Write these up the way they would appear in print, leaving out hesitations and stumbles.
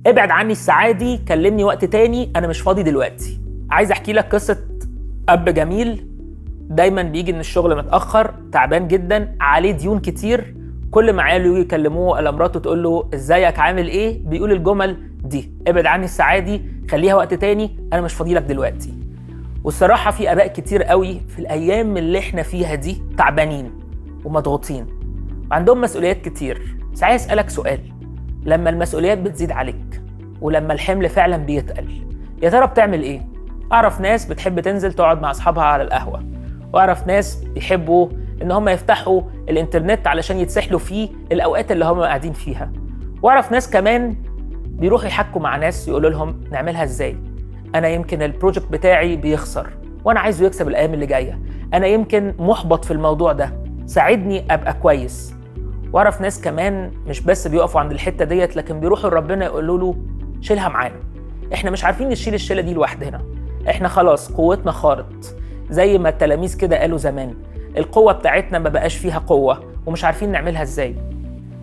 ابعد عني الساعة دي، كلمني وقت تاني، انا مش فاضي دلوقتي. عايز احكي لك قصة اب جميل دايما بيجي من الشغل متأخر، تعبان جدا، عليه ديون كتير. كل ما عياله يجي يكلموه ولا مراته تقول له ازيك عامل ايه، بيقول الجمل دي: ابعد عني الساعة دي، خليها وقت تاني، انا مش فاضي لك دلوقتي. والصراحة في اباء كتير قوي في الايام اللي احنا فيها دي تعبانين ومضغوطين وعندهم مسؤوليات كتير. بس عايز اسألك سؤال: لما المسؤوليات بتزيد عليك ولما الحمل فعلا بيتقل، يا ترى بتعمل ايه؟ اعرف ناس بتحب تنزل تقعد مع اصحابها على القهوة، واعرف ناس بيحبوا ان هم يفتحوا الانترنت علشان يتسحلوا فيه الاوقات اللي هم قاعدين فيها، واعرف ناس كمان بيروحوا يحكوا مع ناس يقولوا لهم نعملها ازاي، انا يمكن البروجكت بتاعي بيخسر وانا عايزه يكسب الايام اللي جايه، انا يمكن محبط في الموضوع ده، ساعدني ابقى كويس. واعرف ناس كمان مش بس بيقفوا عند الحته ديت، لكن بيروحوا لربنا يقولوا له شيلها معانا، احنا مش عارفين نشيل الشيله دي لوحدنا، احنا خلاص قوتنا خارت، زي ما التلاميذ كده قالوا زمان، القوه بتاعتنا ما بقاش فيها قوه ومش عارفين نعملها ازاي.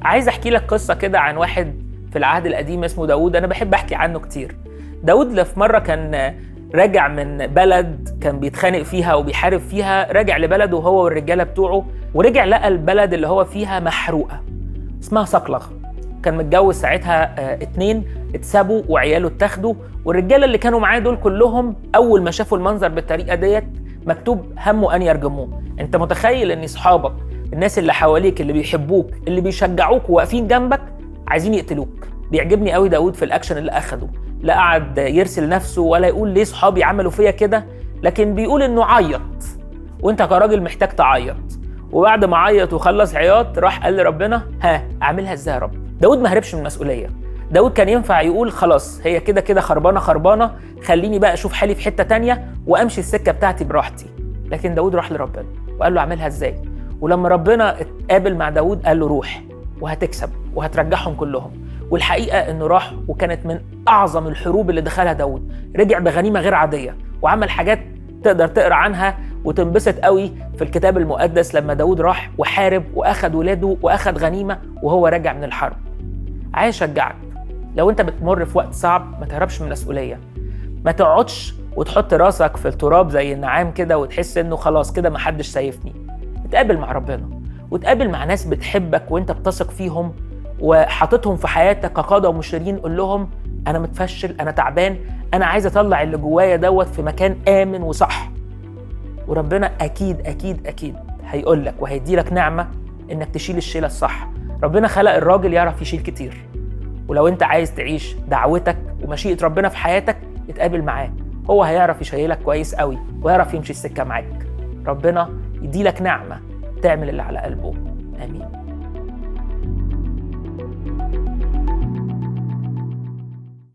عايز احكي لك قصه كده عن واحد في العهد القديم اسمه داود، انا بحب احكي عنه كتير. داود في مره كان راجع من بلد كان بيتخانق فيها وبيحارب فيها، راجع لبلده هو والرجاله بتوعه، ورجع لقى البلد اللي هو فيها محروقه اسمها صقلغ. كان متجوز ساعتها 2 اتسابوا وعياله اتاخدوا، والرجاله اللي كانوا معاه دول كلهم اول ما شافوا المنظر بالطريقه ديت مكتوب هموا ان يرجموه. انت متخيل ان اصحابك، الناس اللي حواليك اللي بيحبوك اللي بيشجعوك وواقفين جنبك، عايزين يقتلوك؟ بيعجبني قوي داود في الاكشن اللي اخده، لا قعد يرسل نفسه ولا يقول ليه صحابي عملوا فيا كده، لكن بيقول انه عيط، وانت كراجل محتاج تعيط. وبعد ما عيط وخلص عياط راح قال لربنا اعملها ازاي يا رب؟ داود ما هربش من المسؤوليه. داود كان ينفع يقول خلاص هي كده كده خربانه، خليني بقى اشوف حالي في حته تانية وامشي السكه بتاعتي براحتي. لكن داود راح لربنا وقال له اعملها ازاي؟ ولما ربنا اتقابل مع داود قال له روح وهتكسب وهترجعهم كلهم. والحقيقه انه راح، وكانت من اعظم الحروب اللي دخلها داود، رجع بغنيمه غير عاديه وعمل حاجات تقدر تقرا عنها وتنبسط قوي في الكتاب المقدس لما داود راح وحارب واخد ولاده واخد غنيمه وهو راجع من الحرب. عايز اشجعك، لو انت بتمر في وقت صعب ما تهربش من المسؤوليه، ما تقعدش وتحط راسك في التراب زي النعام كده وتحس انه خلاص كده ما حدش شايفني. اتقابل مع ربنا وتقابل مع ناس بتحبك وانت بتثق فيهم وحاططهم في حياتك كقاده ومشيرين، قول لهم انا متفشل، انا تعبان، انا عايز اطلع اللي جوايا دوت في مكان امن وصح. وربنا اكيد اكيد اكيد هيقول لك وهيدي لك نعمه انك تشيل الشيله الصح. ربنا خلق الراجل يعرف يشيل كتير، ولو انت عايز تعيش دعوتك ومشيئه ربنا في حياتك اتقابل معاه، هو هيعرف يشيلك كويس قوي ويعرف يمشي السكه معاك. ربنا يدي لك نعمه تعمل اللي على قلبه. امين.